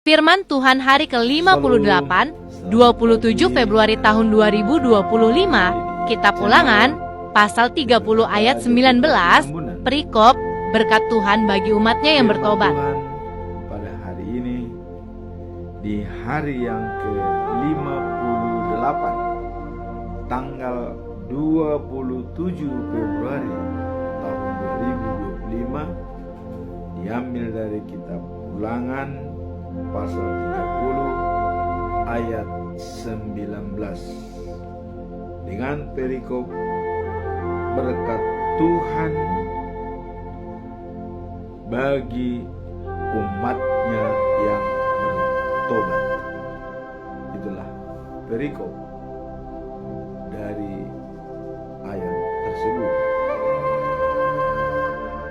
Firman Tuhan hari ke-58, 27 Februari tahun 2025, Kitab Ulangan, pasal 30 ayat 19, perikop, berkat Tuhan bagi umatnya yang bertobat. Tuhan pada hari ini, di hari yang ke-58, tanggal 27 Februari tahun 2025, diambil dari Kitab Ulangan pasal 30 ayat 19 dengan perikop berkat Tuhan bagi umatnya yang bertobat. Itulah perikop dari ayat tersebut.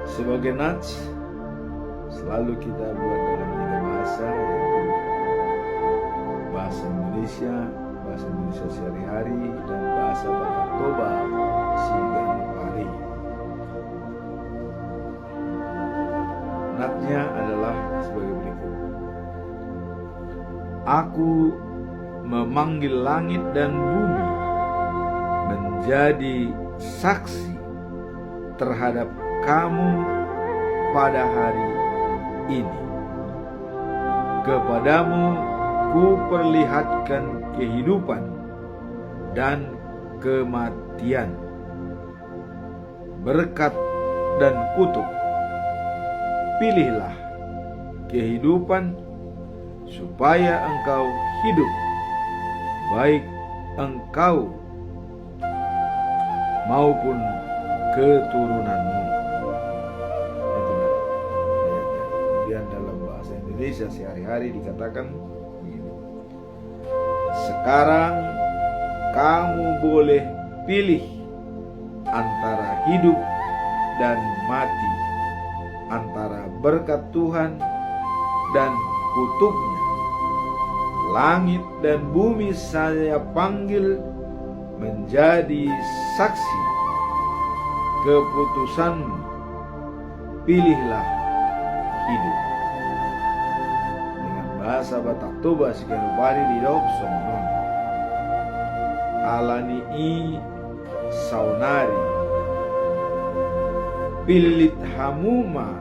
Sebagai nats, selalu kita buat dalam 3 bahasa, yaitu bahasa Indonesia sehari-hari, dan bahasa Batak Toba Siganupari. Natnya adalah sebagai berikut. Aku memanggil langit dan bumi menjadi saksi terhadap kamu pada hari ini. Kepadamu ku perlihatkan kehidupan dan kematian, berkat dan kutuk. Pilihlah kehidupan supaya engkau hidup, baik engkau maupun keturunanmu. Itulah ayatnya. Kemudian dalam bahasa Indonesia sehari-hari dikatakan begini. Sekarang kamu boleh pilih antara hidup dan mati, antara berkat Tuhan dan kutuknya. Langit dan bumi saya panggil menjadi saksi keputusanmu. Pilihlah hidup. Dengan bahasa Batak Toba Siganupari di dok somnon alani i saunari pilit hamuma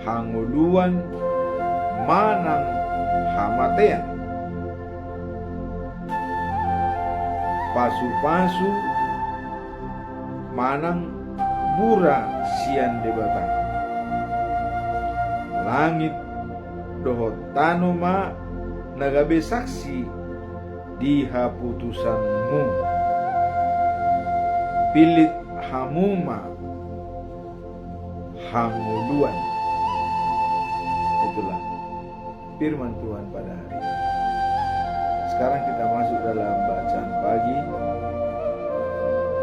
hanguluan manang hamatean pasu-pasu manang bura sian debatan. Langit dohot tanuma nagabe saksi di haputusanmu. Pilit hamuma hanguluan. Itulah firman Tuhan pada hari ini. Sekarang kita masuk dalam bacaan pagi,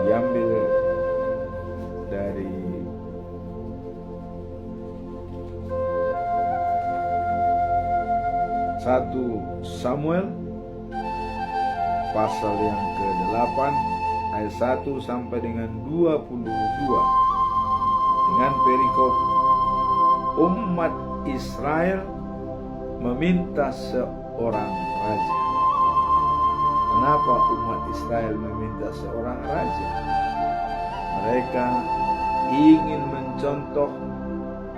diambil dari Satu Samuel pasal yang ke-8 ayat 1 sampai dengan 22 dengan perikop umat Israel meminta seorang raja. Kenapa umat Israel meminta seorang raja? Mereka ingin mencontoh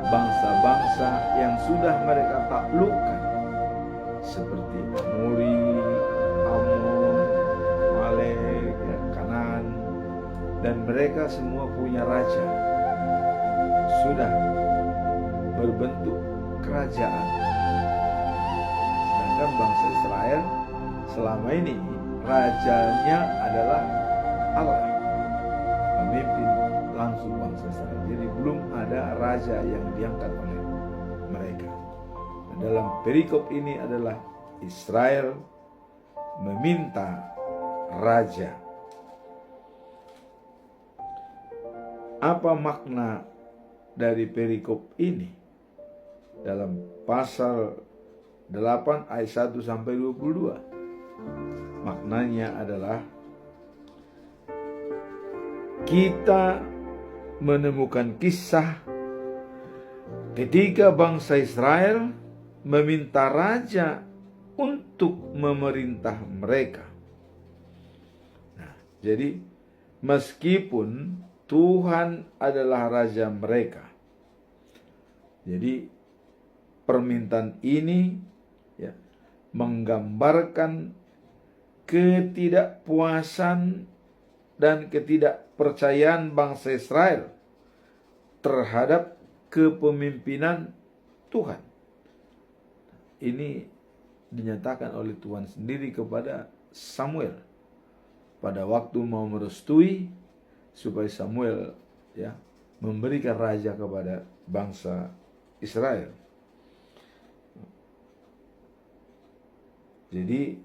bangsa-bangsa yang sudah mereka taklukkan, seperti Amori, Amon, Malek, Kanan, dan mereka semua punya raja, sudah berbentuk kerajaan. Sedangkan bangsa Israel selama ini rajanya adalah Allah, pemimpin langsung bangsa Israel. Jadi belum ada raja yang diangkat oleh mereka. Dalam perikop ini adalah Israel meminta raja. Apa makna dari perikop ini? Dalam pasal 8 ayat 1 sampai 22. Maknanya adalah kita menemukan kisah ketika bangsa Israel meminta raja untuk memerintah mereka. Nah, jadi meskipun Tuhan adalah raja mereka, jadi permintaan ini ya, menggambarkan ketidakpuasan dan ketidakpercayaan bangsa Israel terhadap kepemimpinan Tuhan. Ini dinyatakan oleh Tuhan sendiri kepada Samuel pada waktu mau merestui supaya Samuel ya memberikan raja kepada bangsa Israel. Jadi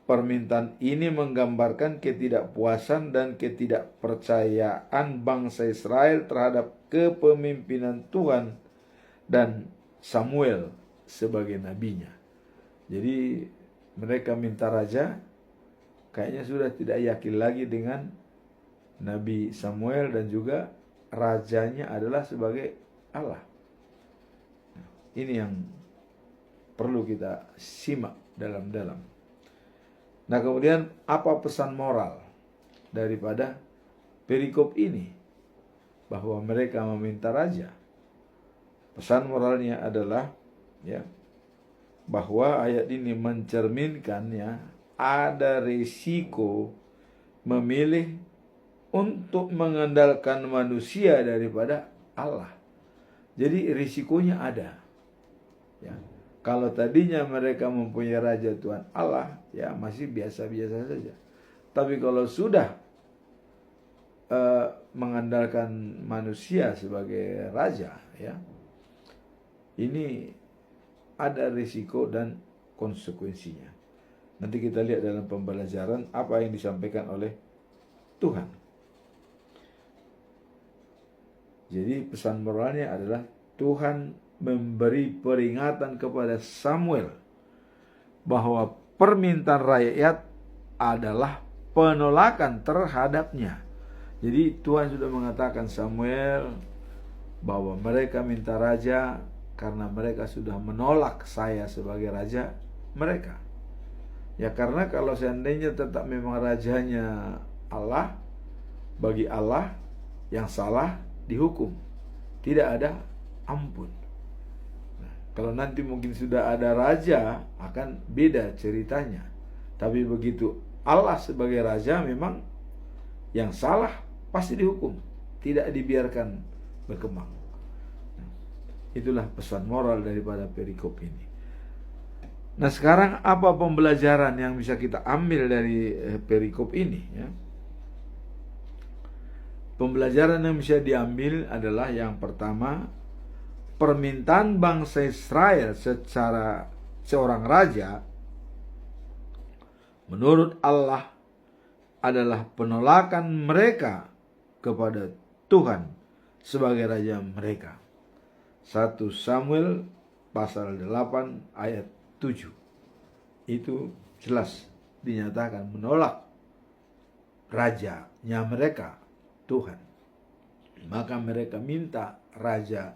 permintaan ini menggambarkan ketidakpuasan dan ketidakpercayaan bangsa Israel terhadap kepemimpinan Tuhan dan Samuel sebagai nabinya. Jadi mereka minta raja, kayaknya sudah tidak yakin lagi dengan Nabi Samuel dan juga rajanya adalah sebagai Allah. Ini yang perlu kita simak dalam-dalam. Nah, kemudian apa pesan moral daripada perikop ini? Bahwa mereka meminta raja. Pesan moralnya adalah ya, bahwa ayat ini mencerminkan ya, ada risiko memilih untuk mengandalkan manusia daripada Allah. Jadi risikonya ada. Ya. Kalau tadinya mereka mempunyai raja Tuhan Allah, ya masih biasa-biasa saja. Tapi kalau sudah mengandalkan manusia sebagai raja, ya, ini ada risiko dan konsekuensinya. Nanti kita lihat dalam pembelajaran apa yang disampaikan oleh Tuhan. Jadi pesan moralnya adalah Tuhan memberi peringatan kepada Samuel bahwa permintaan rakyat adalah penolakan terhadapnya. Jadi Tuhan sudah mengatakan Samuel bahwa mereka minta raja karena mereka sudah menolak saya sebagai raja mereka. Ya, karena kalau seandainya tetap memang rajanya Allah, bagi Allah yang salah dihukum, tidak ada ampun. Nah, kalau nanti mungkin sudah ada raja akan beda ceritanya. Tapi begitu Allah sebagai raja, memang yang salah pasti dihukum, tidak dibiarkan berkembang. Nah, itulah pesan moral daripada perikop ini. Nah, sekarang apa pembelajaran yang bisa kita ambil dari perikop ini ya? Pembelajaran yang bisa diambil adalah yang pertama, permintaan bangsa Israel secara seorang raja menurut Allah adalah penolakan mereka kepada Tuhan sebagai raja mereka. 1 Samuel pasal 8 ayat 7. Itu jelas dinyatakan menolak rajanya mereka, Tuhan. Maka mereka minta raja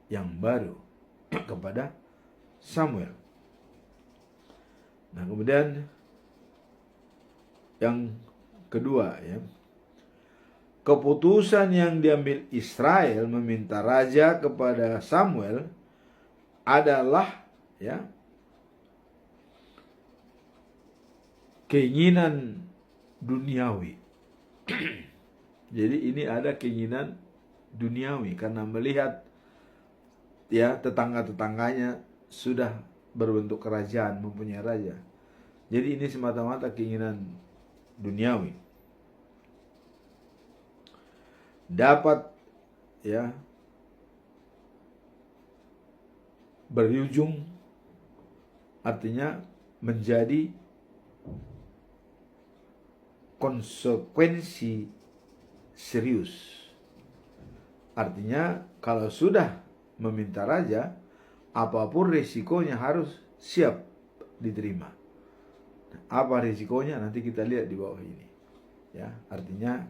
yang baru kepada Samuel. Nah, kemudian yang kedua ya, keputusan yang diambil Israel meminta raja kepada Samuel adalah ya keinginan duniawi. Jadi ini ada keinginan duniawi karena melihat ya tetangga-tetangganya sudah berbentuk kerajaan, mempunyai raja. Jadi ini semata-mata keinginan duniawi. Dapat ya berujung artinya menjadi konsekuensi serius. Artinya kalau sudah meminta raja, apapun risikonya harus siap diterima. Apa risikonya? Nanti kita lihat di bawah ini. Ya, artinya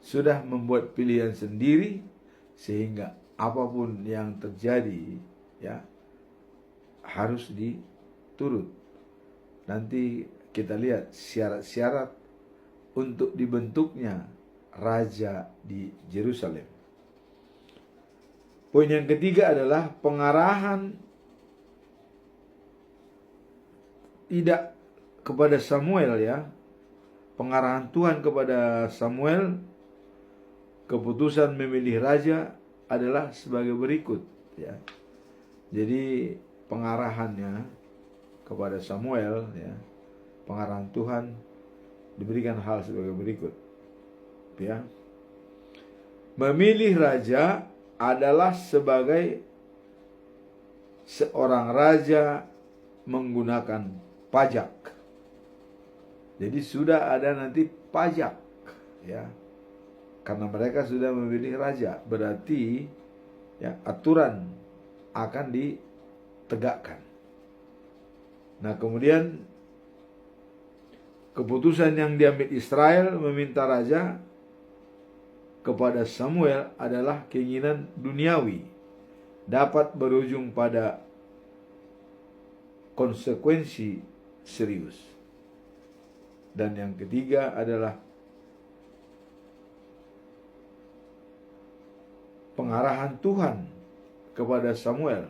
sudah membuat pilihan sendiri sehingga apapun yang terjadi, ya harus diturut. Nanti kita lihat syarat-syarat untuk dibentuknya raja di Yerusalem. Poin yang ketiga adalah pengarahan tidak kepada Samuel, ya. Pengarahan Tuhan kepada Samuel, keputusan memilih raja adalah sebagai berikut, ya. Jadi pengarahannya kepada Samuel, ya, pengarahan Tuhan diberikan hal sebagai berikut, ya. Memilih raja adalah sebagai seorang raja menggunakan pajak. Jadi sudah ada nanti pajak, ya, karena mereka sudah memilih raja, berarti ya aturan akan ditegakkan. Nah, kemudian keputusan yang diambil Israel meminta raja kepada Samuel adalah keinginan duniawi, dapat berujung pada konsekuensi serius. Dan yang ketiga adalah pengarahan Tuhan kepada Samuel.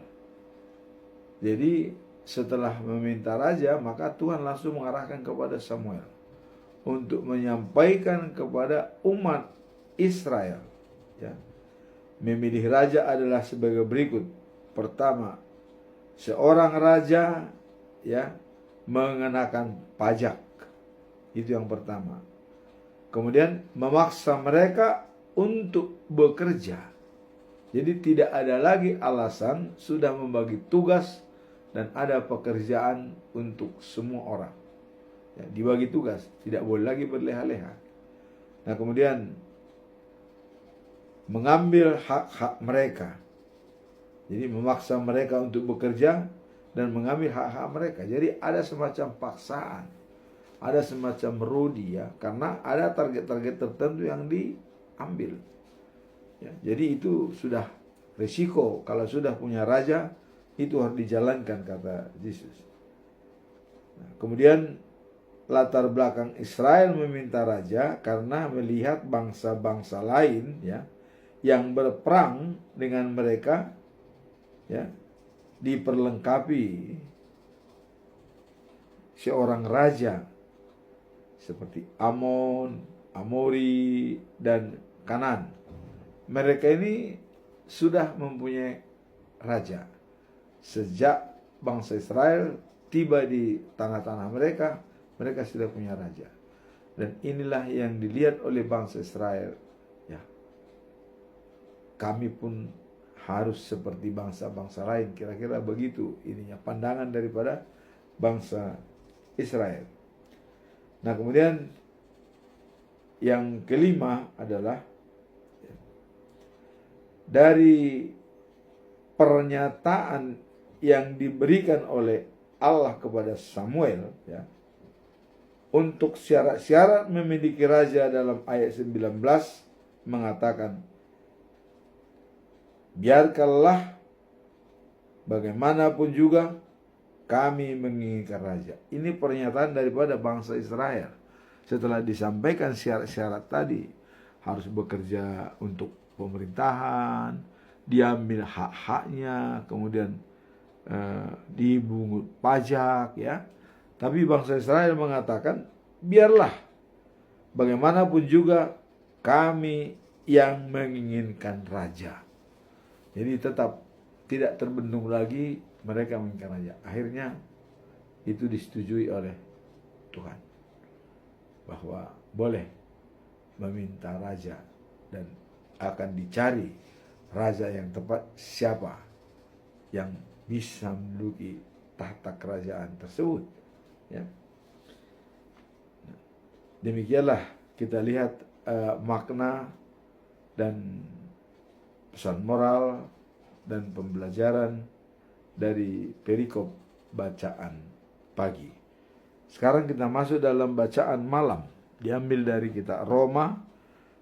Jadi setelah meminta raja, maka Tuhan langsung mengarahkan kepada Samuel untuk menyampaikan kepada umat Israel, ya. Memilih raja adalah sebagai berikut. Pertama, seorang raja, ya, mengenakan pajak. Itu yang pertama. Kemudian memaksa mereka untuk bekerja. Jadi tidak ada lagi alasan, sudah membagi tugas dan ada pekerjaan untuk semua orang. Ya, dibagi tugas, tidak boleh lagi berleha-leha. Nah, kemudian mengambil hak-hak mereka. Jadi memaksa mereka untuk bekerja dan mengambil hak-hak mereka. Jadi ada semacam paksaan, ada semacam rudi, ya, karena ada target-target tertentu yang diambil. Ya, jadi itu sudah risiko. Kalau sudah punya raja, itu harus dijalankan, kata Yesus. Nah, kemudian latar belakang Israel meminta raja karena melihat bangsa-bangsa lain, ya, yang berperang dengan mereka, ya, diperlengkapi seorang raja seperti Amon, Amori, dan Kanan. Mereka ini sudah mempunyai raja. Sejak bangsa Israel tiba di tanah-tanah mereka, mereka sudah punya raja. Dan inilah yang dilihat oleh bangsa Israel, ya. Kami pun harus seperti bangsa-bangsa lain, kira-kira begitu ininya pandangan daripada bangsa Israel. Nah, kemudian yang kelima adalah dari pernyataan yang diberikan oleh Allah kepada Samuel, ya, untuk syarat-syarat memiliki raja dalam ayat 19 mengatakan, biarkanlah bagaimanapun juga kami menginginkan raja. Ini pernyataan daripada bangsa Israel. Setelah disampaikan syarat-syarat tadi, harus bekerja untuk pemerintahan, diambil hak-haknya, kemudian dibungut pajak, ya. Tapi bangsa Israel mengatakan, biarlah bagaimanapun juga kami yang menginginkan raja. Jadi tetap tidak terbendung lagi mereka menginginkan raja. Akhirnya itu disetujui oleh Tuhan bahwa boleh meminta raja dan akan dicari raja yang tepat, siapa yang bisa menduduki tahta kerajaan tersebut, ya. Demikianlah kita lihat makna dan pesan moral dan pembelajaran dari perikop bacaan pagi. Sekarang kita masuk dalam bacaan malam, diambil dari kitab Roma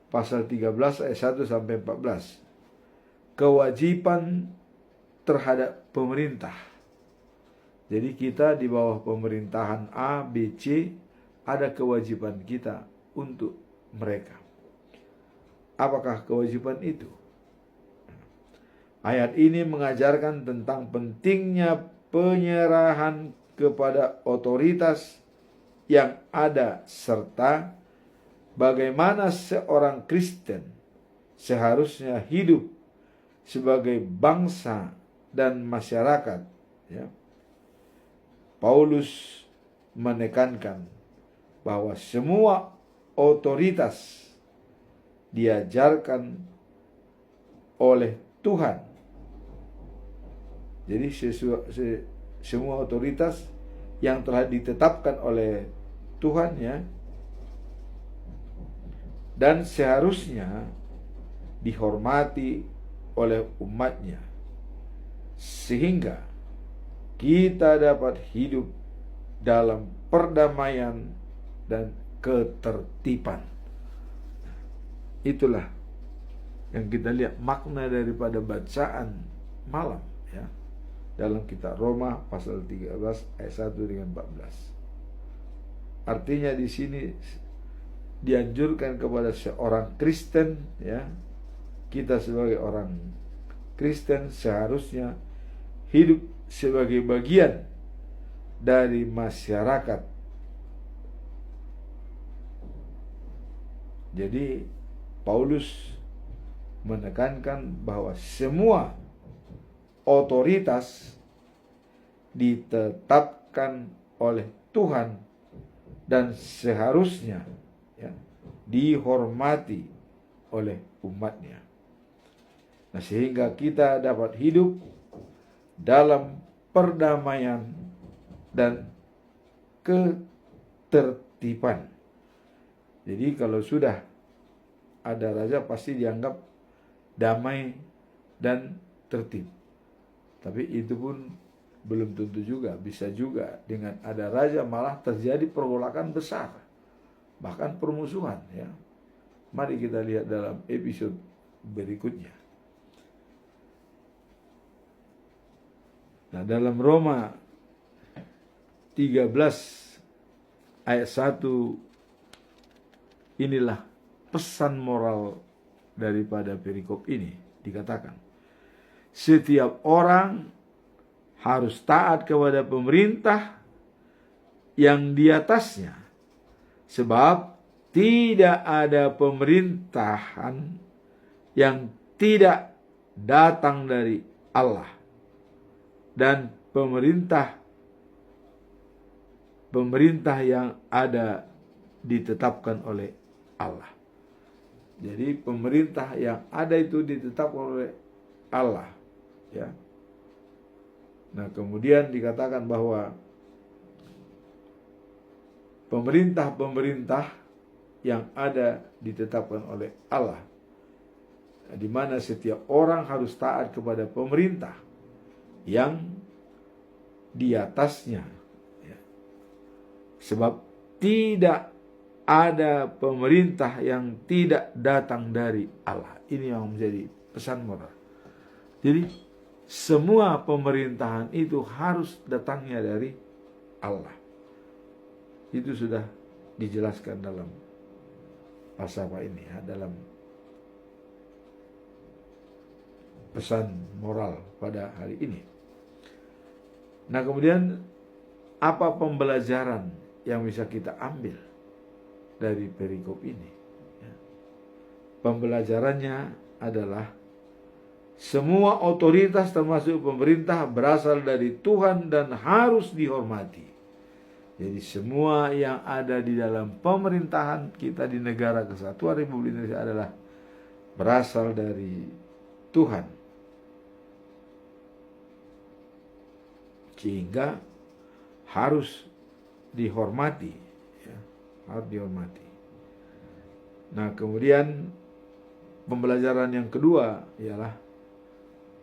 pasal 13 ayat 1 sampai 14. Kewajiban terhadap pemerintah. Jadi kita di bawah pemerintahan A, B, C, ada kewajiban kita untuk mereka. Apakah kewajiban itu? Ayat ini mengajarkan tentang pentingnya penyerahan kepada otoritas yang ada, serta bagaimana seorang Kristen seharusnya hidup sebagai bangsa dan masyarakat. Ya. Paulus menekankan bahwa semua otoritas diajarkan oleh Tuhan. Jadi semua otoritas yang telah ditetapkan oleh Tuhan, ya, dan seharusnya dihormati oleh umatnya, sehingga kita dapat hidup dalam perdamaian dan ketertiban. Itulah yang kita lihat makna daripada bacaan malam, ya, dalam kitab Roma pasal 13 ayat 1 dengan 14. Artinya di sini dianjurkan kepada seorang Kristen, ya, kita sebagai orang Kristen seharusnya hidup sebagai bagian dari masyarakat. Jadi Paulus menekankan bahwa semua otoritas ditetapkan oleh Tuhan dan seharusnya, ya, dihormati oleh umatnya. Nah, sehingga kita dapat hidup dalam perdamaian dan ketertiban. Jadi kalau sudah ada raja pasti dianggap damai dan tertib. Tapi itu pun belum tentu juga. Bisa juga dengan ada raja malah terjadi pergolakan besar, bahkan permusuhan, ya. Mari kita lihat dalam episode berikutnya. Nah, dalam Roma 13 ayat 1, inilah pesan moral daripada perikop ini. Dikatakan, setiap orang harus taat kepada pemerintah yang di atasnya, sebab tidak ada pemerintahan yang tidak datang dari Allah, dan pemerintah yang ada ditetapkan oleh Allah. Jadi pemerintah yang ada itu ditetapkan oleh Allah, ya. Nah, kemudian dikatakan bahwa pemerintah yang ada ditetapkan oleh Allah, di mana setiap orang harus taat kepada pemerintah yang di atasnya, ya. Sebab tidak ada pemerintah yang tidak datang dari Allah. Ini yang menjadi pesan moral. Jadi semua pemerintahan itu harus datangnya dari Allah. Itu sudah dijelaskan dalam pasal ini, ya, dalam pesan moral pada hari ini. Nah, kemudian apa pembelajaran yang bisa kita ambil dari perikop ini? Ya. Pembelajarannya adalah semua otoritas termasuk pemerintah berasal dari Tuhan dan harus dihormati. Jadi semua yang ada di dalam pemerintahan kita di negara Kesatuan Republik Indonesia adalah berasal dari Tuhan. Sehingga harus dihormati, ya, harus dihormati. Nah, kemudian pembelajaran yang kedua ialah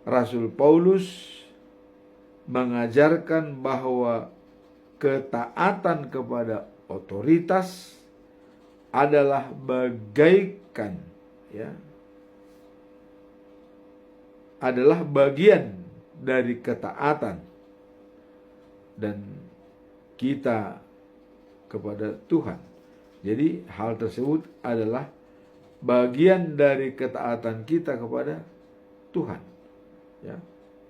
Rasul Paulus mengajarkan bahwa ketaatan kepada otoritas adalah bagaikan, ya, adalah bagian dari ketaatan dan kita kepada Tuhan. Jadi hal tersebut adalah bagian dari ketaatan kita kepada Tuhan. Ya.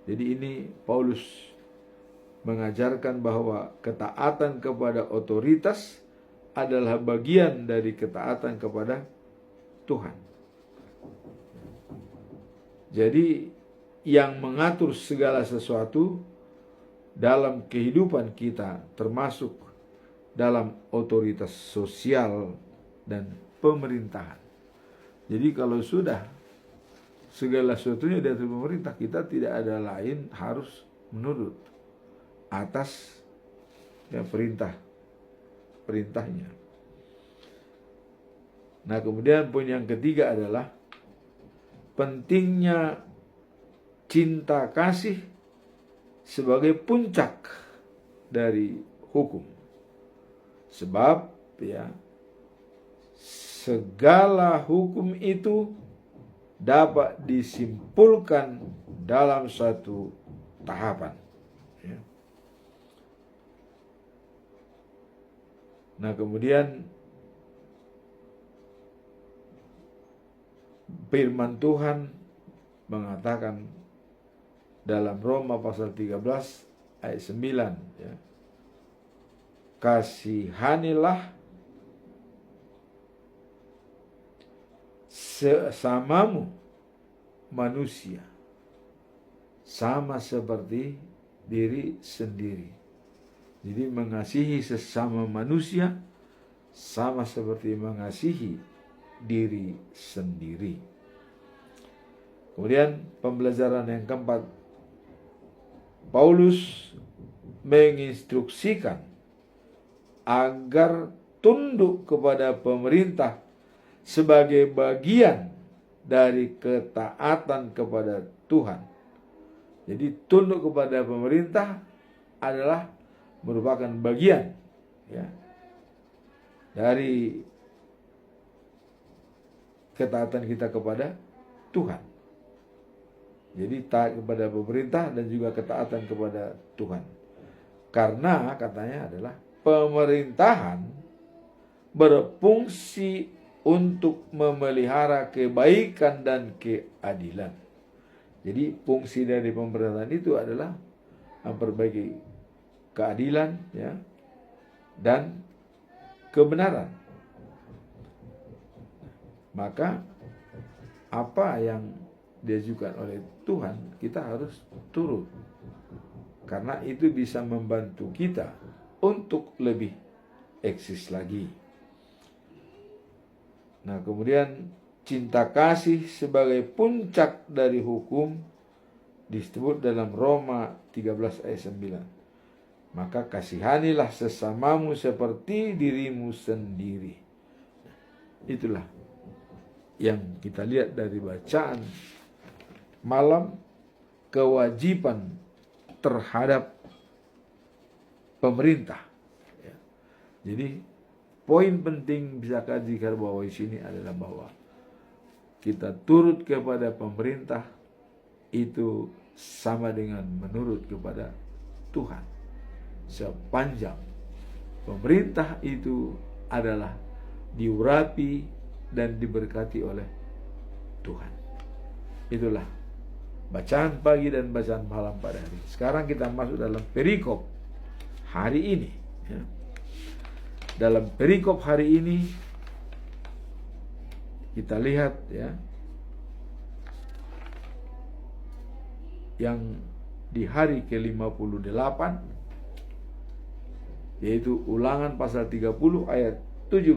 Jadi ini Paulus mengajarkan bahwa ketaatan kepada otoritas adalah bagian dari ketaatan kepada Tuhan. Jadi yang mengatur segala sesuatu dalam kehidupan kita, termasuk dalam otoritas sosial dan pemerintahan. Jadi kalau sudah segala sesuatunya dari pemerintah, kita tidak ada lain harus menurut atas perintahnya. Nah, kemudian poin yang ketiga adalah pentingnya cinta kasih sebagai puncak dari hukum. Sebab segala hukum itu dapat disimpulkan dalam satu tahapan. Nah, kemudian firman Tuhan mengatakan dalam Roma pasal 13 ayat 9, kasihanilah sesamamu manusia sama seperti diri sendiri. Jadi mengasihi sesama manusia sama seperti mengasihi diri sendiri. Kemudian pembelajaran yang keempat, Paulus menginstruksikan agar tunduk kepada pemerintah sebagai bagian dari ketaatan kepada Tuhan. Jadi tunduk kepada pemerintah adalah merupakan bagian dari ketaatan kita kepada Tuhan. Jadi taat kepada pemerintah dan juga ketaatan kepada Tuhan. Karena katanya adalah pemerintahan berfungsi untuk memelihara kebaikan dan keadilan. Jadi fungsi dari pemerintahan itu adalah memperbaiki keadilan dan kebenaran. Maka apa yang diajukan oleh Tuhan kita harus turut, karena itu bisa membantu kita untuk lebih eksis lagi. Nah, kemudian cinta kasih sebagai puncak dari hukum disebut dalam Roma 13 ayat 9. Maka kasihanilah sesamamu seperti dirimu sendiri. Itulah yang kita lihat dari bacaan malam, kewajiban terhadap pemerintah. Jadi poin penting bisa digarisbawahi di sini adalah bahwa kita turut kepada pemerintah itu sama dengan menurut kepada Tuhan. Sepanjang pemerintah itu adalah diurapi dan diberkati oleh Tuhan. Itulah bacaan pagi dan bacaan malam pada hari. Sekarang kita masuk dalam perikop hari ini. Dalam perikop hari ini kita lihat yang di hari ke-58, yaitu Ulangan pasal 30 ayat 17.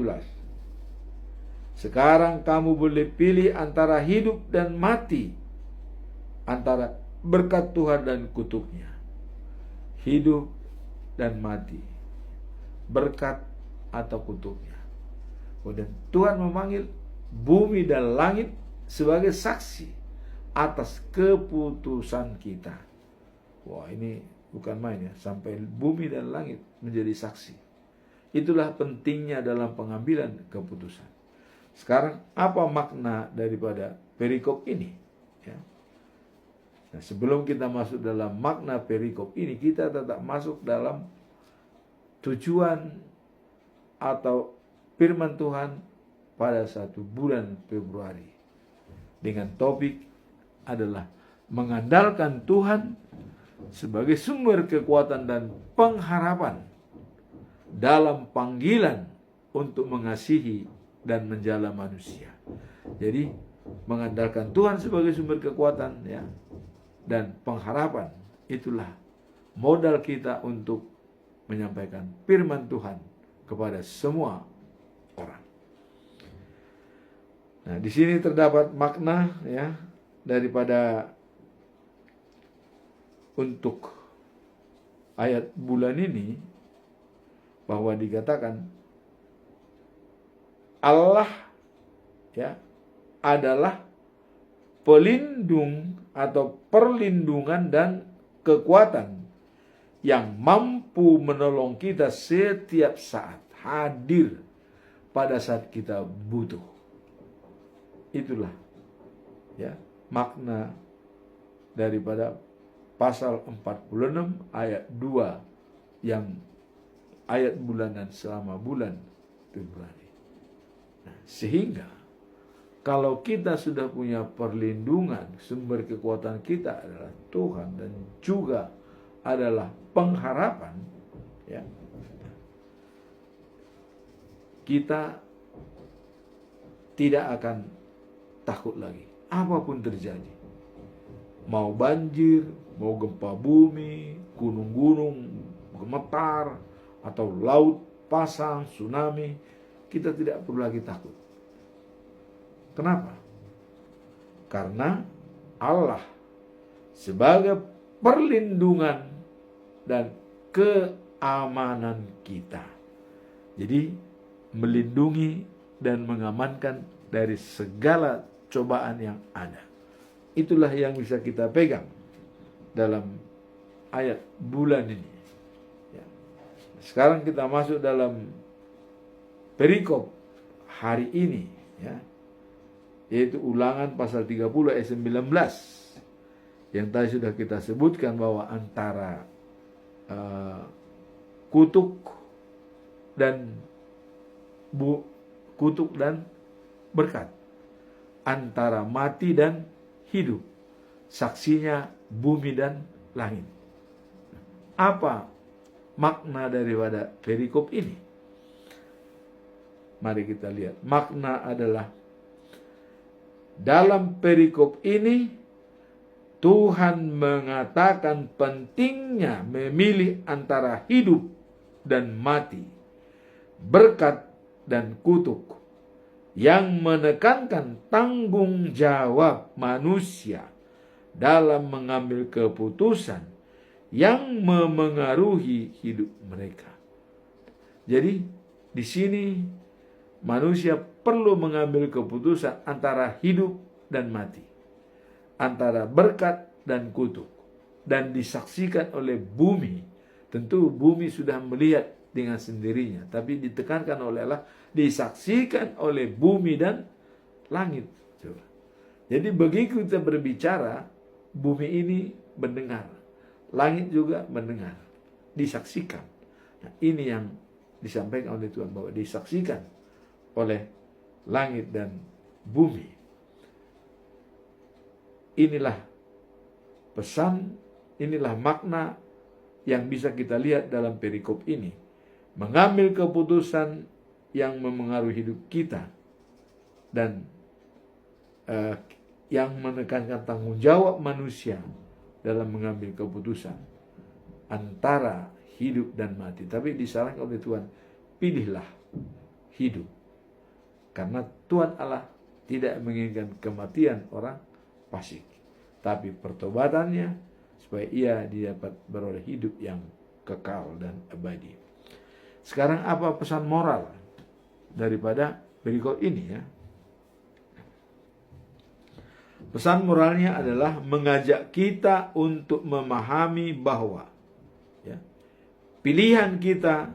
Sekarang kamu boleh pilih antara hidup dan mati, antara berkat Tuhan dan kutuknya. Hidup dan mati, berkat atau kutuknya. Kemudian Tuhan memanggil bumi dan langit sebagai saksi atas keputusan kita. Wah, ini bukan main ya, sampai bumi dan langit menjadi saksi. Itulah pentingnya dalam pengambilan keputusan. Sekarang apa makna daripada perikop ini? Nah, sebelum kita masuk dalam makna perikop ini, kita tetap masuk dalam tujuan atau firman Tuhan pada 1 bulan Februari. Dengan topik adalah mengandalkan Tuhan sebagai sumber kekuatan dan pengharapan dalam panggilan untuk mengasihi dan menjala manusia. Jadi mengandalkan Tuhan sebagai sumber kekuatan ya dan pengharapan, itulah modal kita untuk menyampaikan firman Tuhan kepada semua orang. Nah, di sini terdapat makna ya daripada untuk ayat bulan ini, bahwa dikatakan Allah ya adalah pelindung atau perlindungan dan kekuatan yang mampu menolong kita setiap saat, hadir pada saat kita butuh. Itulah ya makna daripada pasal 46 ayat 2 yang ayat bulanan selama bulan Februari. Nah, sehingga kalau kita sudah punya perlindungan, sumber kekuatan kita adalah Tuhan dan juga adalah pengharapan, ya, kita tidak akan takut lagi apapun terjadi. Mau banjir, mau gempa bumi, gunung-gunung gemetar, atau laut pasang, tsunami, kita tidak perlu lagi takut. Kenapa? Karena Allah sebagai perlindungan dan keamanan kita. Jadi melindungi dan mengamankan dari segala cobaan yang ada. Itulah yang bisa kita pegang dalam ayat bulan ini. Ya. Sekarang kita masuk dalam perikop hari ini, ya, yaitu Ulangan pasal 30 ayat 19. Yang tadi sudah kita sebutkan bahwa antara kutuk dan berkat, antara mati dan hidup, saksinya bumi dan langit. Apa makna daripada perikop ini? Mari kita lihat. Makna adalah dalam perikop ini Tuhan mengatakan pentingnya memilih antara hidup dan mati, berkat dan kutuk, yang menekankan tanggung jawab manusia dalam mengambil keputusan yang memengaruhi hidup mereka. Jadi di sini manusia perlu mengambil keputusan antara hidup dan mati, antara berkat dan kutuk, dan disaksikan oleh bumi. Tentu bumi sudah melihat dengan sendirinya, tapi ditekankan oleh Allah, disaksikan oleh bumi dan langit. Jadi begitu kita berbicara, bumi ini mendengar, langit juga mendengar, disaksikan. Nah, ini yang disampaikan oleh Tuhan, bahwa disaksikan oleh langit dan bumi. Inilah pesan, inilah makna yang bisa kita lihat dalam perikop ini. Mengambil keputusan yang memengaruhi hidup kita dan yang menekankan tanggung jawab manusia dalam mengambil keputusan antara hidup dan mati. Tapi disarankan oleh Tuhan, pilihlah hidup. Karena Tuhan Allah tidak menginginkan kematian orang fasik, tapi pertobatannya supaya ia dapat beroleh hidup yang kekal dan abadi. Sekarang apa pesan moral daripada perikop ini, ya? Pesan moralnya adalah mengajak kita untuk memahami bahwa, ya, pilihan kita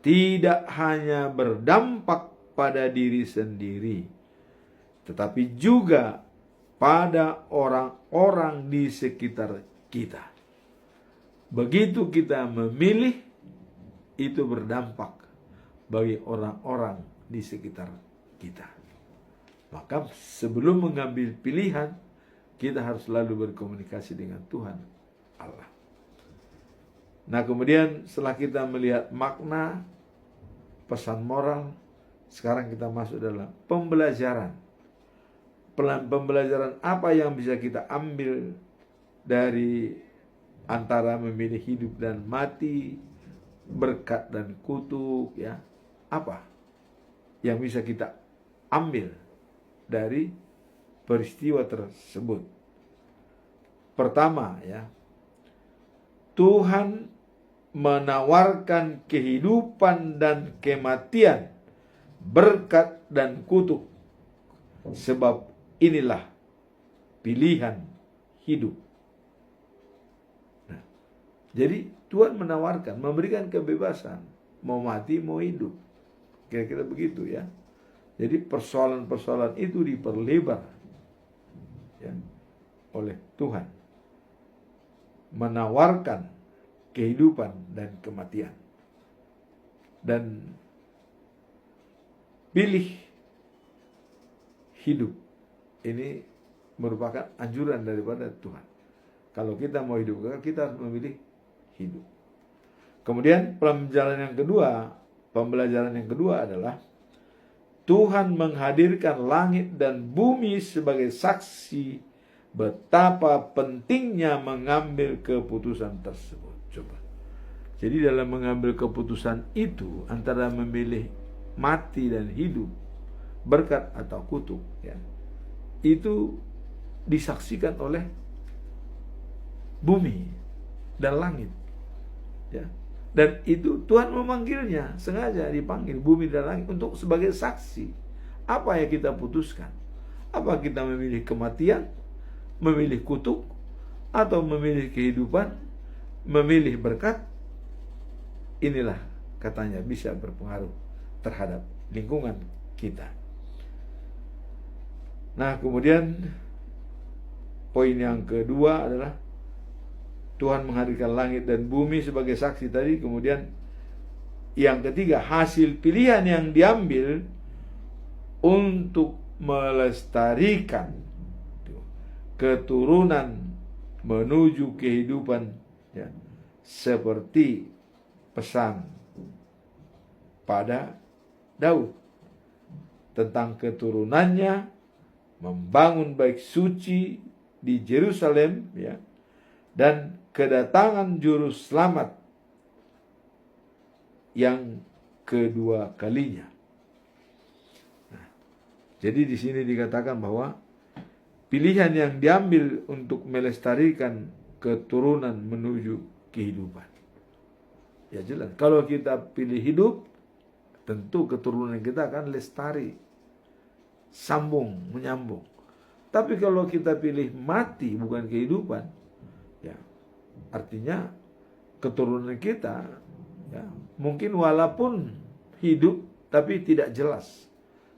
tidak hanya berdampak pada diri sendiri, tetapi juga pada orang-orang di sekitar kita. Begitu kita memilih, itu berdampak bagi orang-orang di sekitar kita. Maka sebelum mengambil pilihan, kita harus selalu berkomunikasi dengan Tuhan Allah. Nah, kemudian setelah kita melihat makna, pesan moral, sekarang kita masuk dalam pembelajaran. Pembelajaran apa yang bisa kita ambil dari antara memilih hidup dan mati, berkat dan kutuk, ya. Apa yang bisa kita ambil dari peristiwa tersebut? Pertama, ya, Tuhan menawarkan kehidupan dan kematian, berkat dan kutuk, sebab inilah pilihan hidup. Nah, jadi Tuhan menawarkan, memberikan kebebasan, mau mati, mau hidup. Kira-kira begitu, ya. Jadi persoalan-persoalan itu diperlebar, ya, oleh Tuhan. Menawarkan kehidupan dan kematian. Dan pilih hidup. Ini merupakan anjuran daripada Tuhan. Kalau kita mau hidup, kita harus memilih hidup. Kemudian pembelajaran yang kedua adalah Tuhan menghadirkan langit dan bumi sebagai saksi betapa pentingnya mengambil keputusan tersebut. Coba. Jadi dalam mengambil keputusan itu antara memilih mati dan hidup, berkat atau kutuk, ya, itu disaksikan oleh bumi dan langit, ya. Dan itu Tuhan memanggilnya, sengaja dipanggil bumi dan langit untuk sebagai saksi. Apa yang kita putuskan? Apa kita memilih kematian, memilih kutuk, atau memilih kehidupan, memilih berkat? Inilah katanya bisa berpengaruh terhadap lingkungan kita. Nah, kemudian poin yang kedua adalah Tuhan menghadirkan langit dan bumi sebagai saksi tadi. Kemudian yang ketiga, hasil pilihan yang diambil untuk melestarikan keturunan menuju kehidupan, ya, seperti pesan pada Daud tentang keturunannya membangun bait suci di Yerusalem, ya, dan kedatangan juru selamat yang kedua kalinya. Nah, jadi di sini dikatakan bahwa pilihan yang diambil untuk melestarikan keturunan menuju kehidupan. Ya jelas, kalau kita pilih hidup, tentu keturunan kita akan lestari, sambung, menyambung. Tapi kalau kita pilih mati bukan kehidupan, ya artinya keturunan kita, ya, mungkin walaupun hidup tapi tidak jelas,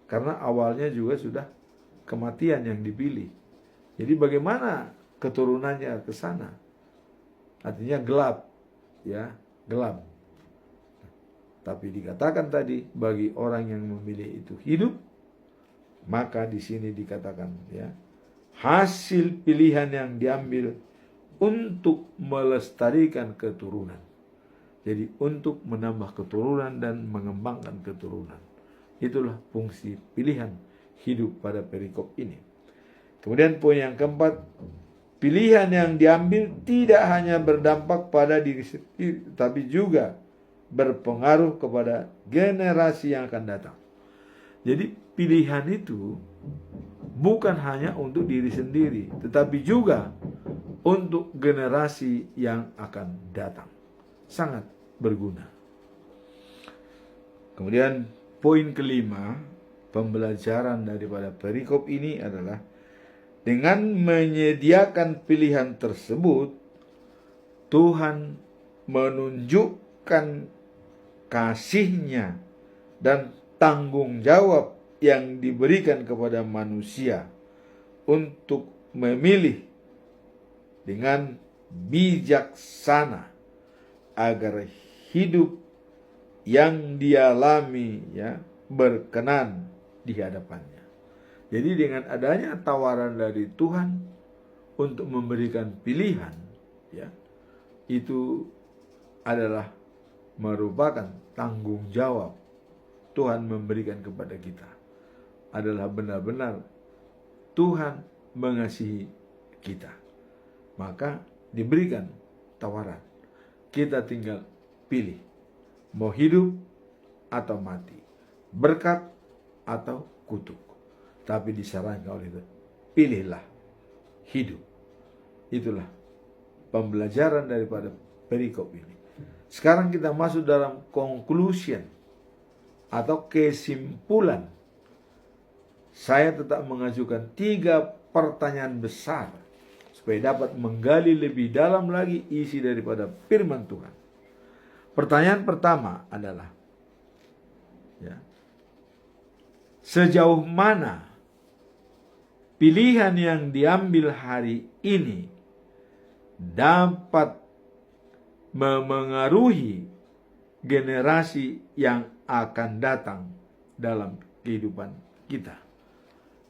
karena awalnya juga sudah kematian yang dipilih. Jadi bagaimana keturunannya ke sana? Artinya gelap, ya, gelap. Tapi dikatakan tadi bagi orang yang memilih itu hidup, maka di sini dikatakan, ya, hasil pilihan yang diambil untuk melestarikan keturunan. Jadi untuk menambah keturunan dan mengembangkan keturunan. Itulah fungsi pilihan hidup pada perikop ini. Kemudian poin yang keempat, pilihan yang diambil tidak hanya berdampak pada diri sendiri, tapi juga berpengaruh kepada generasi yang akan datang. Jadi pilihan itu bukan hanya untuk diri sendiri, tetapi juga untuk generasi yang akan datang. Sangat berguna. Kemudian poin kelima, pembelajaran daripada perikop ini adalah dengan menyediakan pilihan tersebut, Tuhan menunjukkan kasih-Nya dan tanggung jawab yang diberikan kepada manusia untuk memilih dengan bijaksana agar hidup yang dialami berkenan di hadapannya. Jadi dengan adanya tawaran dari Tuhan untuk memberikan pilihan, itu adalah merupakan tanggung jawab Tuhan memberikan kepada kita. Adalah benar-benar Tuhan mengasihi kita. Maka diberikan tawaran. Kita tinggal pilih. Mau hidup atau mati. Berkat atau kutuk. Tapi disarankan oleh itu, pilihlah hidup. Itulah pembelajaran daripada perikop ini. Sekarang kita masuk dalam conclusion atau kesimpulan. Saya tetap mengajukan 3 pertanyaan besar supaya dapat menggali lebih dalam lagi isi daripada firman Tuhan. Pertanyaan pertama adalah, sejauh mana pilihan yang diambil hari ini dapat memengaruhi generasi yang akan datang dalam kehidupan kita.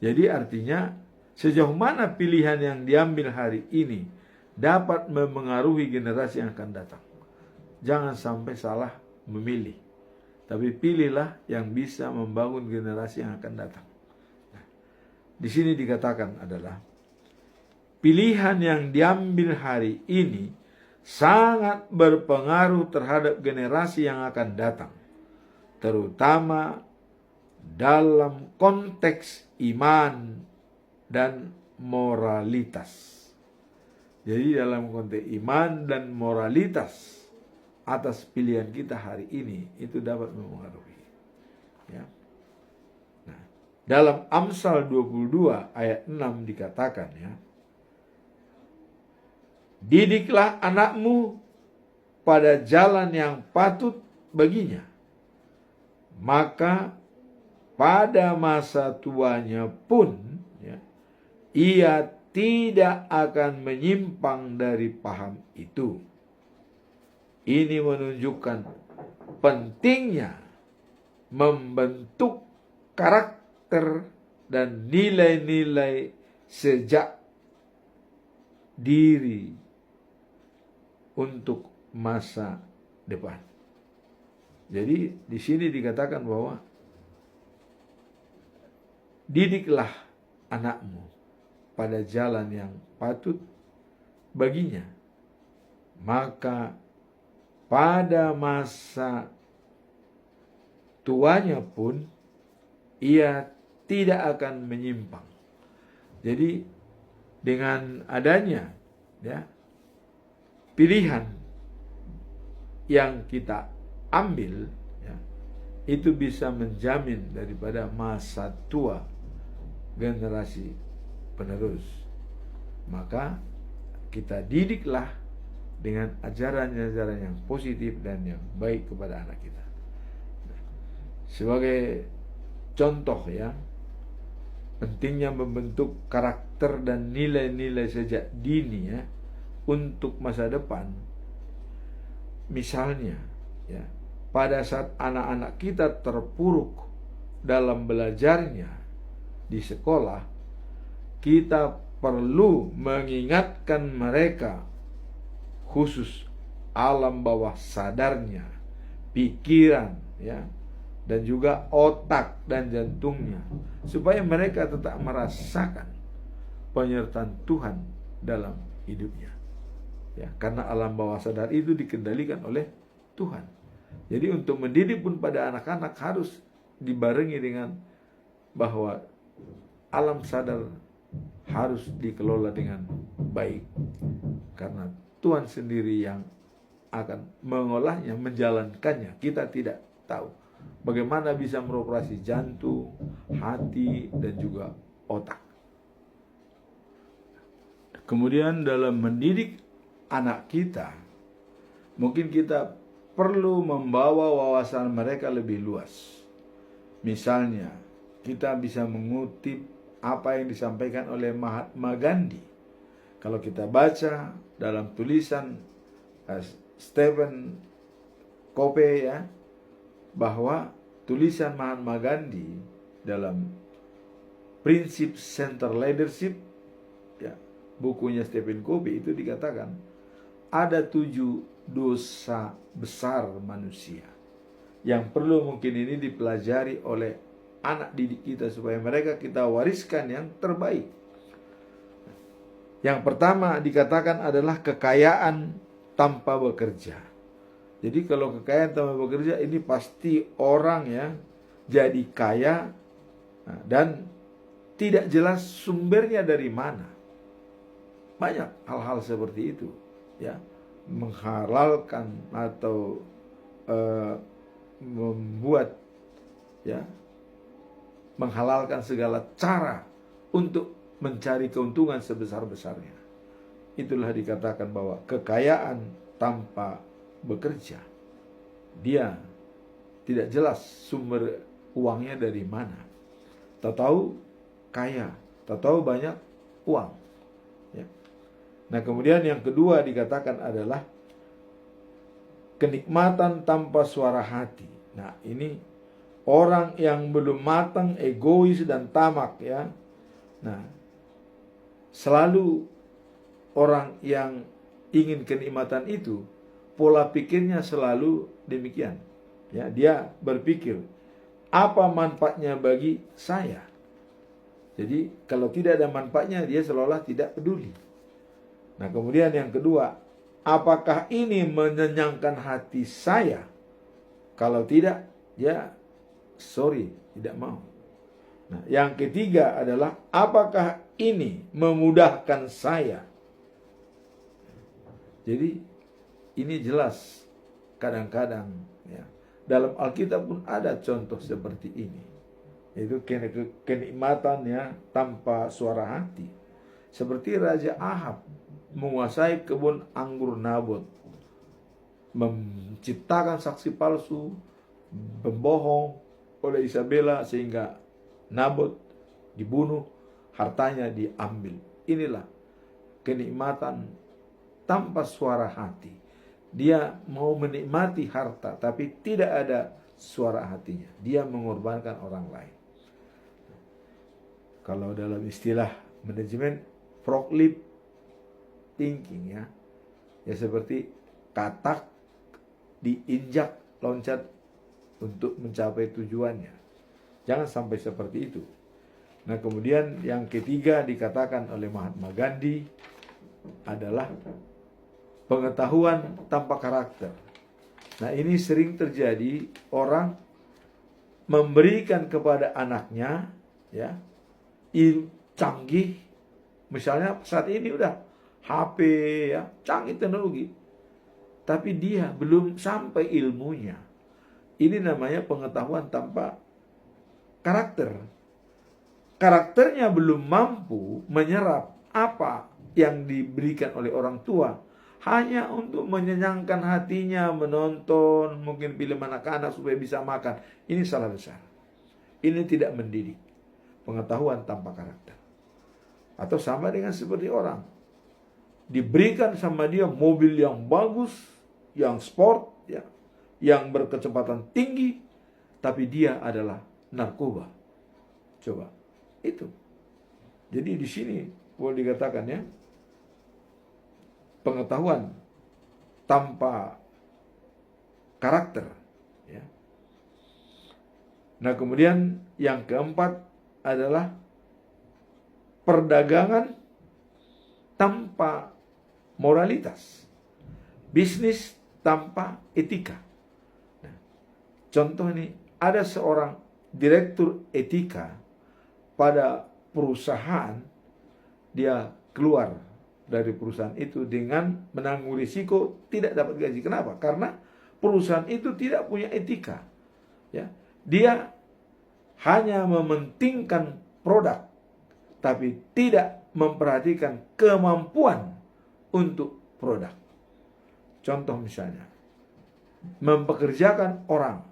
Jadi artinya sejauh mana pilihan yang diambil hari ini dapat memengaruhi generasi yang akan datang. Jangan sampai salah memilih, tapi pilihlah yang bisa membangun generasi yang akan datang. Nah, di sini dikatakan adalah pilihan yang diambil hari ini sangat berpengaruh terhadap generasi yang akan datang, terutama dalam konteks iman dan moralitas. Jadi dalam konteks iman dan moralitas atas pilihan kita hari ini itu dapat mempengaruhi. Nah, dalam Amsal 22 ayat 6 dikatakan, didiklah anakmu pada jalan yang patut baginya, maka pada masa tuanya pun ia tidak akan menyimpang dari paham itu. Ini menunjukkan pentingnya membentuk karakter dan nilai-nilai sejak diri untuk masa depan. Jadi di sini dikatakan bahwa didiklah anakmu pada jalan yang patut baginya, maka pada masa tuanya pun ia tidak akan menyimpang. Jadi dengan adanya pilihan yang kita ambil, itu bisa menjamin daripada masa tua generasi penerus. Maka kita didiklah dengan ajaran-ajaran yang positif dan yang baik kepada anak kita. Sebagai contoh pentingnya membentuk karakter dan nilai-nilai sejak dini untuk masa depan. Misalnya pada saat anak-anak kita terpuruk dalam belajarnya di sekolah, kita perlu mengingatkan mereka khusus alam bawah sadarnya, pikiran dan juga otak dan jantungnya, supaya mereka tetap merasakan penyertaan Tuhan dalam hidupnya. Karena alam bawah sadar itu dikendalikan oleh Tuhan. Jadi untuk mendidik pun pada anak-anak harus dibarengi dengan bahwa alam sadar harus dikelola dengan baik, karena Tuhan sendiri yang akan mengolahnya, menjalankannya. Kita tidak tahu bagaimana bisa beroperasi jantung, hati, dan juga otak. Kemudian dalam mendidik anak kita, mungkin kita perlu membawa wawasan mereka lebih luas. Misalnya, kita bisa mengutip apa yang disampaikan oleh Mahatma Gandhi. Kalau kita baca dalam tulisan Stephen Covey ya, bahwa tulisan Mahatma Gandhi dalam Prinsip Center Leadership ya, bukunya Stephen Covey, itu dikatakan ada 7 dosa besar manusia yang perlu mungkin ini dipelajari oleh anak didik kita supaya mereka kita wariskan yang terbaik. Yang pertama dikatakan adalah kekayaan tanpa bekerja. Jadi kalau kekayaan tanpa bekerja ini pasti orang ya jadi kaya dan tidak jelas sumbernya dari mana. Banyak hal-hal seperti itu ya, menghalalkan atau membuat ya, menghalalkan segala cara untuk mencari keuntungan sebesar-besarnya. Itulah dikatakan bahwa kekayaan tanpa bekerja, dia tidak jelas sumber uangnya dari mana. Tahu kaya, tahu banyak uang ya. Nah kemudian yang kedua dikatakan adalah kenikmatan tanpa suara hati. Nah ini orang yang belum matang, egois dan tamak ya. Nah selalu orang yang ingin kenikmatan itu, pola pikirnya selalu demikian ya. Dia berpikir apa manfaatnya bagi saya. Jadi kalau tidak ada manfaatnya dia seolah-olah tidak peduli. Nah kemudian yang kedua, apakah ini menyenangkan hati saya? Kalau tidak, ya sorry, tidak mau. Nah yang ketiga adalah apakah ini memudahkan saya? Jadi ini jelas kadang-kadang ya, dalam Alkitab pun ada contoh seperti ini. Itu kenikmatannya tanpa suara hati. Seperti Raja Ahab menguasai kebun anggur Nabot, menciptakan saksi palsu, membohong oleh Isabella sehingga Nabot dibunuh, hartanya diambil. Inilah kenikmatan tanpa suara hati. Dia mau menikmati harta tapi tidak ada suara hatinya. Dia mengorbankan orang lain. Kalau dalam istilah manajemen, forklift thinking ya. Ya seperti katak diinjak loncat untuk mencapai tujuannya. Jangan sampai seperti itu. Nah kemudian yang ketiga dikatakan oleh Mahatma Gandhi adalah pengetahuan tanpa karakter. Nah ini sering terjadi, orang memberikan kepada anaknya ya canggih, misalnya saat ini udah HP ya, canggih teknologi, tapi dia belum sampai ilmunya. Ini namanya pengetahuan tanpa karakter. Karakternya belum mampu menyerap apa yang diberikan oleh orang tua, hanya untuk menyenangkan hatinya, menonton mungkin film anak-anak supaya bisa makan. Ini salah besar. Ini tidak mendidik. Pengetahuan tanpa karakter. Atau sama dengan seperti orang diberikan sama dia mobil yang bagus, yang sport ya, yang berkecepatan tinggi, tapi dia adalah narkoba. Coba itu. Jadi di sini boleh dikatakan ya, pengetahuan tanpa karakter ya. Nah kemudian yang keempat adalah perdagangan tanpa moralitas, bisnis tanpa etika. Nah, contoh ini, ada seorang direktur etika pada perusahaan, dia keluar dari perusahaan itu dengan menanggung risiko tidak dapat gaji. Kenapa? Karena perusahaan itu tidak punya etika. Ya, dia hanya mementingkan produk, tapi tidak memperhatikan kemampuan untuk produk. Contoh misalnya, mempekerjakan orang,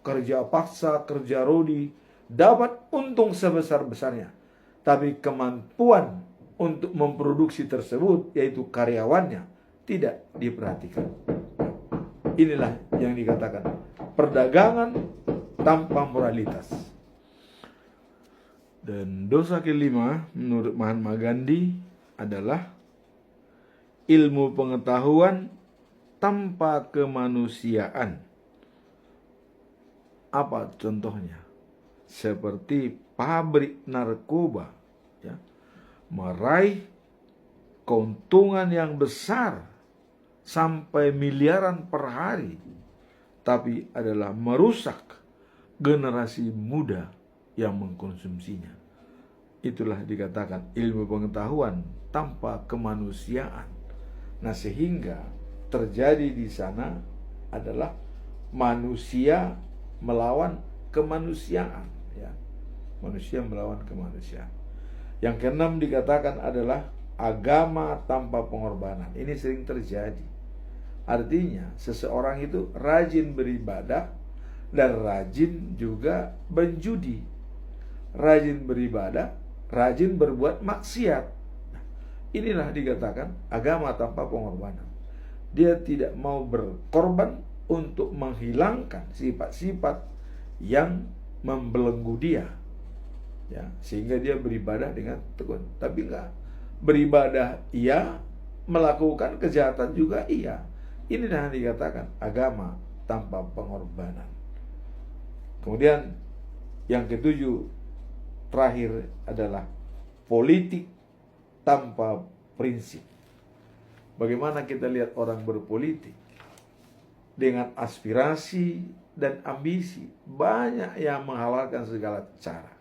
kerja paksa, kerja rodi, dapat untung sebesar-besarnya, tapi kemampuan untuk memproduksi tersebut, yaitu karyawannya, tidak diperhatikan. Inilah yang dikatakan perdagangan tanpa moralitas. Dan dosa kelima menurut Mahatma Gandhi adalah ilmu pengetahuan tanpa kemanusiaan. Apa contohnya? Seperti pabrik narkoba, ya, meraih keuntungan yang besar sampai miliaran per hari, tapi adalah merusak generasi muda yang mengkonsumsinya. Itulah dikatakan ilmu pengetahuan tanpa kemanusiaan. Nah, sehingga terjadi di sana adalah manusia melawan kemanusiaan, ya. Manusia melawan kemanusiaan. Yang keenam dikatakan adalah agama tanpa pengorbanan. Ini sering terjadi. Artinya seseorang itu rajin beribadah dan rajin juga berjudi, rajin beribadah, rajin berbuat maksiat. Nah, inilah dikatakan agama tanpa pengorbanan. Dia tidak mau berkorban untuk menghilangkan sifat-sifat yang membelenggu dia, ya, sehingga dia beribadah dengan tekun. Tapi enggak, beribadah iya, melakukan kejahatan juga iya. Inilah yang dikatakan agama tanpa pengorbanan. Kemudian yang ketujuh terakhir adalah politik tanpa prinsip. Bagaimana kita lihat orang berpolitik dengan aspirasi dan ambisi, banyak yang menghalalkan segala cara.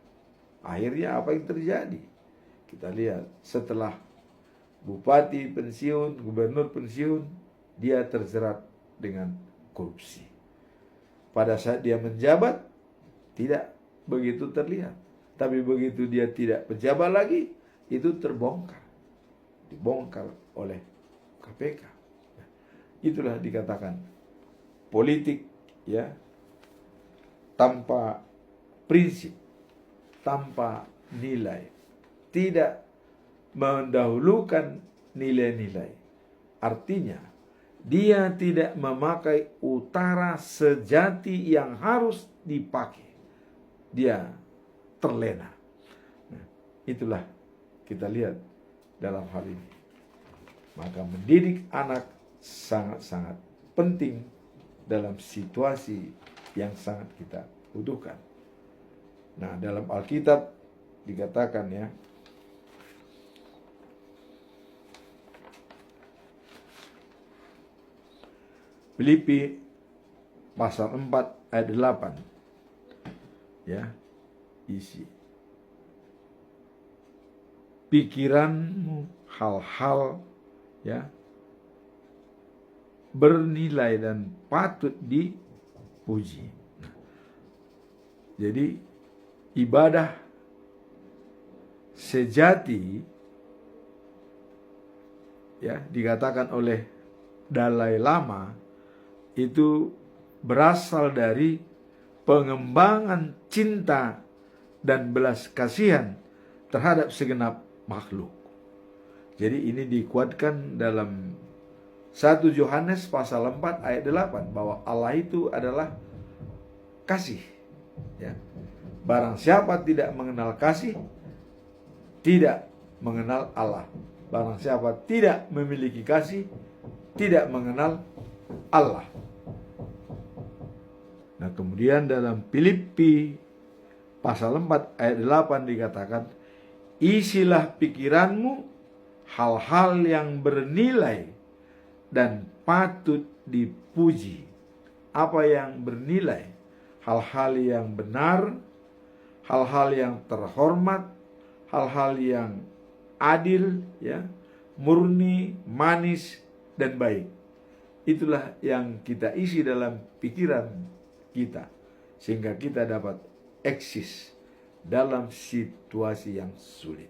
Akhirnya apa yang terjadi? Kita lihat setelah bupati pensiun, gubernur pensiun, dia terjerat dengan korupsi. Pada saat dia menjabat, tidak begitu terlihat. Tapi begitu dia tidak pejabat lagi, itu terbongkar. Dibongkar oleh KPK. Nah, itulah dikatakan politik, ya, tanpa prinsip, tanpa nilai, tidak mendahulukan nilai-nilai. Artinya dia tidak memakai utara sejati yang harus dipakai. Dia terlena. Nah, itulah kita lihat dalam hal ini. Maka mendidik anak sangat-sangat penting dalam situasi yang sangat kita butuhkan. Nah, dalam Alkitab dikatakan, ya, Filipi pasal 4 ayat 8, ya, isi pikiranmu hal-hal, ya, bernilai dan patut dipuji. Nah, jadi ibadah sejati, ya, dikatakan oleh Dalai Lama itu berasal dari pengembangan cinta dan belas kasihan terhadap segenap makhluk. Jadi ini dikuatkan dalam 1 Yohanes pasal 4 ayat 8 bahwa Allah itu adalah kasih, ya. Barang siapa tidak mengenal kasih, tidak mengenal Allah. Barang siapa tidak memiliki kasih, tidak mengenal Allah. Nah, kemudian dalam Filipi pasal 4 ayat 8 dikatakan, isilah pikiranmu hal-hal yang bernilai dan patut dipuji. Apa yang bernilai? Hal-hal yang benar, hal-hal yang terhormat, hal-hal yang adil, ya, murni, manis, dan baik. Itulah yang kita isi dalam pikiran kita, sehingga kita dapat eksis dalam situasi yang sulit.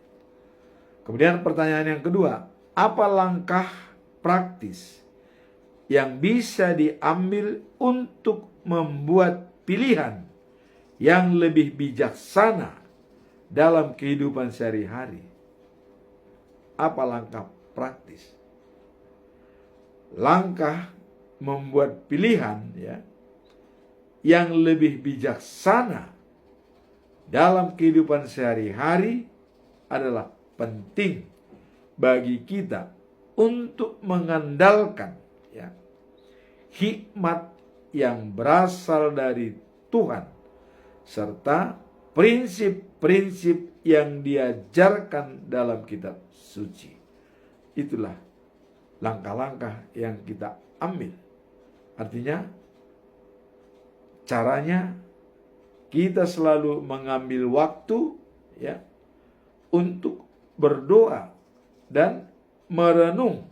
Kemudian pertanyaan yang kedua, apa langkah praktis yang bisa diambil untuk membuat pilihan yang lebih bijaksana dalam kehidupan sehari-hari. Apa langkah praktis? Langkah membuat pilihan yang lebih bijaksana dalam kehidupan sehari-hari adalah penting bagi kita untuk mengandalkan hikmat yang berasal dari Tuhan serta prinsip-prinsip yang diajarkan dalam kitab suci. Itulah langkah-langkah yang kita ambil. Artinya, caranya kita selalu mengambil waktu untuk berdoa dan merenung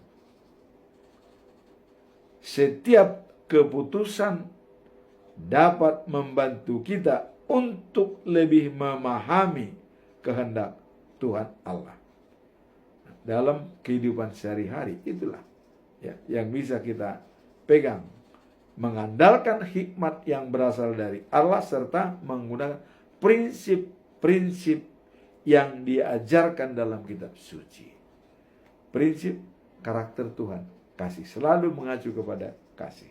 setiap keputusan dapat membantu kita untuk lebih memahami kehendak Tuhan Allah dalam kehidupan sehari-hari. Itulah yang bisa kita pegang, mengandalkan hikmat yang berasal dari Allah serta menggunakan prinsip-prinsip yang diajarkan dalam kitab suci. Prinsip karakter Tuhan, kasih, selalu mengacu kepada kasih.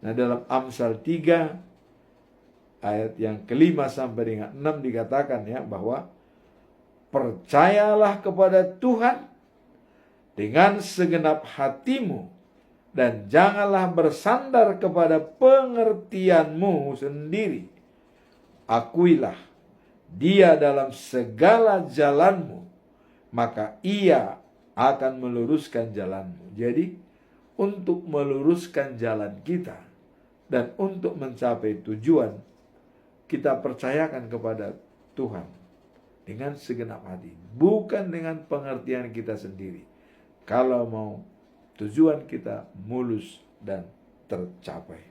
Nah, dalam Amsal 3 ayat yang ke-5 sampai dengan 6 dikatakan bahwa percayalah kepada Tuhan dengan segenap hatimu dan janganlah bersandar kepada pengertianmu sendiri. Akuilah Dia dalam segala jalanmu, maka Ia akan meluruskan jalanmu. Jadi, untuk meluruskan jalan kita dan untuk mencapai tujuan, kita percayakan kepada Tuhan dengan segenap hati, bukan dengan pengertian kita sendiri. Kalau mau tujuan kita mulus dan tercapai.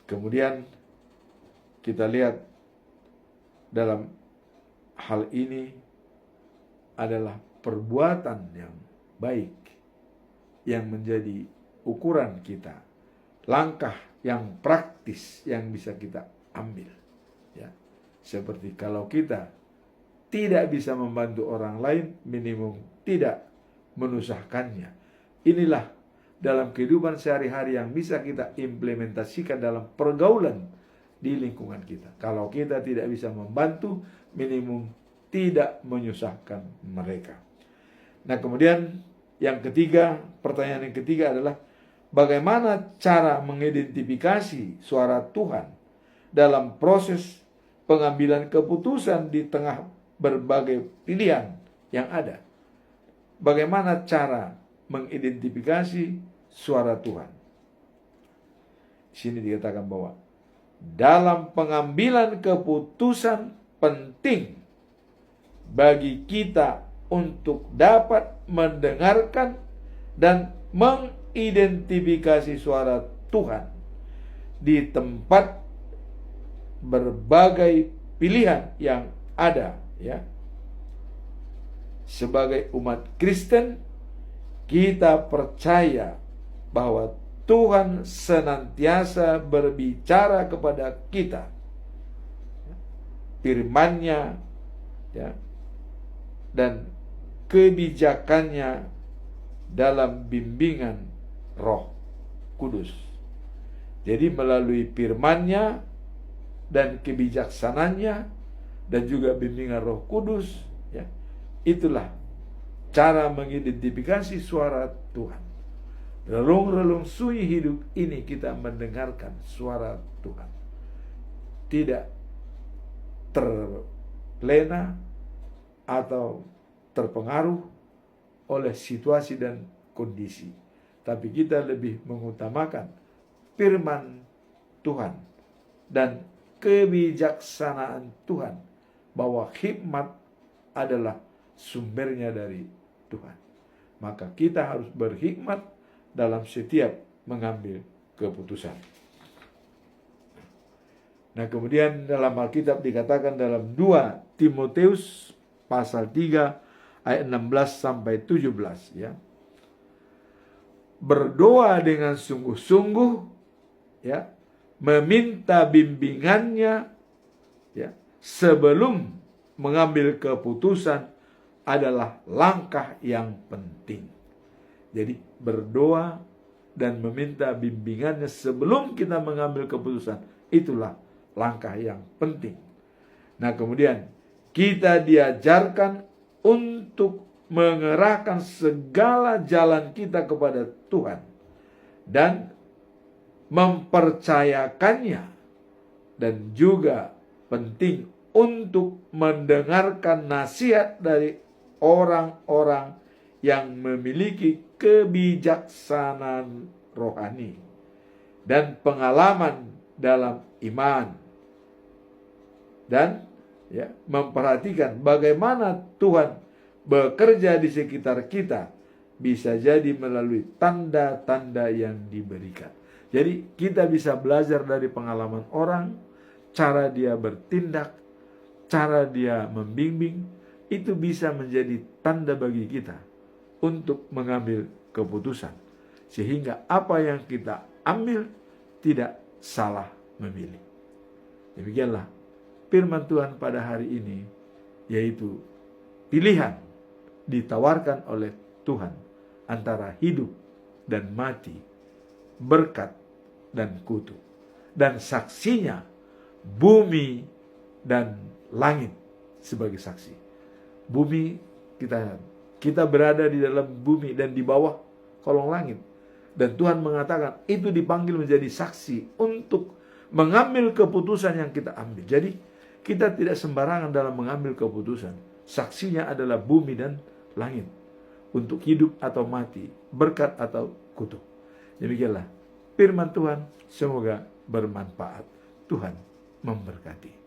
Kemudian kita lihat dalam hal ini adalah perbuatan yang baik yang menjadi ukuran kita, langkah yang praktis yang bisa kita ambil. Seperti kalau kita tidak bisa membantu orang lain, minimum tidak menusahkannya. Inilah dalam kehidupan sehari-hari yang bisa kita implementasikan dalam pergaulan di lingkungan kita. Kalau kita tidak bisa membantu, minimum tidak menyusahkan mereka. Nah, kemudian yang ketiga, pertanyaan yang ketiga adalah bagaimana cara mengidentifikasi suara Tuhan dalam proses pengambilan keputusan di tengah berbagai pilihan yang ada. Bagaimana cara mengidentifikasi suara Tuhan? Di sini dikatakan bahwa dalam pengambilan keputusan penting bagi kita untuk dapat mendengarkan dan mengidentifikasi suara Tuhan di tempat berbagai pilihan yang ada. Sebagai umat Kristen, kita percaya bahwa Tuhan senantiasa berbicara kepada kita. Firman-Nya dan kebijakannya dalam bimbingan Roh Kudus. Jadi melalui firman-Nya dan kebijaksananya dan juga bimbingan Roh Kudus, itulah cara mengidentifikasi suara Tuhan. Relung-relung sunyi hidup ini kita mendengarkan suara Tuhan. Tidak terlena atau terpengaruh oleh situasi dan kondisi, tapi kita lebih mengutamakan firman Tuhan dan kebijaksanaan Tuhan, bahwa hikmat adalah sumbernya dari Tuhan. Maka kita harus berhikmat dalam setiap mengambil keputusan. Nah, kemudian dalam Alkitab dikatakan dalam 2 Timotius pasal 3 ayat 16 sampai 17 berdoa dengan sungguh-sungguh meminta bimbingannya ya, sebelum mengambil keputusan adalah langkah yang penting. Jadi berdoa dan meminta bimbingannya sebelum kita mengambil keputusan, itulah langkah yang penting. Nah, kemudian kita diajarkan untuk mengerahkan segala jalan kita kepada Tuhan dan mempercayakannya, dan juga penting untuk mendengarkan nasihat dari orang-orang yang memiliki kebijaksanaan rohani dan pengalaman dalam iman, dan ya, memperhatikan bagaimana Tuhan bekerja di sekitar kita, bisa jadi melalui tanda-tanda yang diberikan. Jadi kita bisa belajar dari pengalaman orang, cara dia bertindak, cara dia membimbing, itu bisa menjadi tanda bagi kita untuk mengambil keputusan. Sehingga apa yang kita ambil tidak salah memilih. Demikianlah firman Tuhan pada hari ini, yaitu pilihan ditawarkan oleh Tuhan antara hidup dan mati, berkat dan kutuk, dan saksinya bumi dan langit sebagai saksi. Bumi, kita berada di dalam bumi dan di bawah kolong langit, dan Tuhan mengatakan itu dipanggil menjadi saksi untuk mengambil keputusan yang kita ambil. Jadi kita tidak sembarangan dalam mengambil keputusan. Saksinya adalah bumi dan langit, untuk hidup atau mati, berkat atau kutuk. Demikianlah firman Tuhan, semoga bermanfaat. Tuhan memberkati.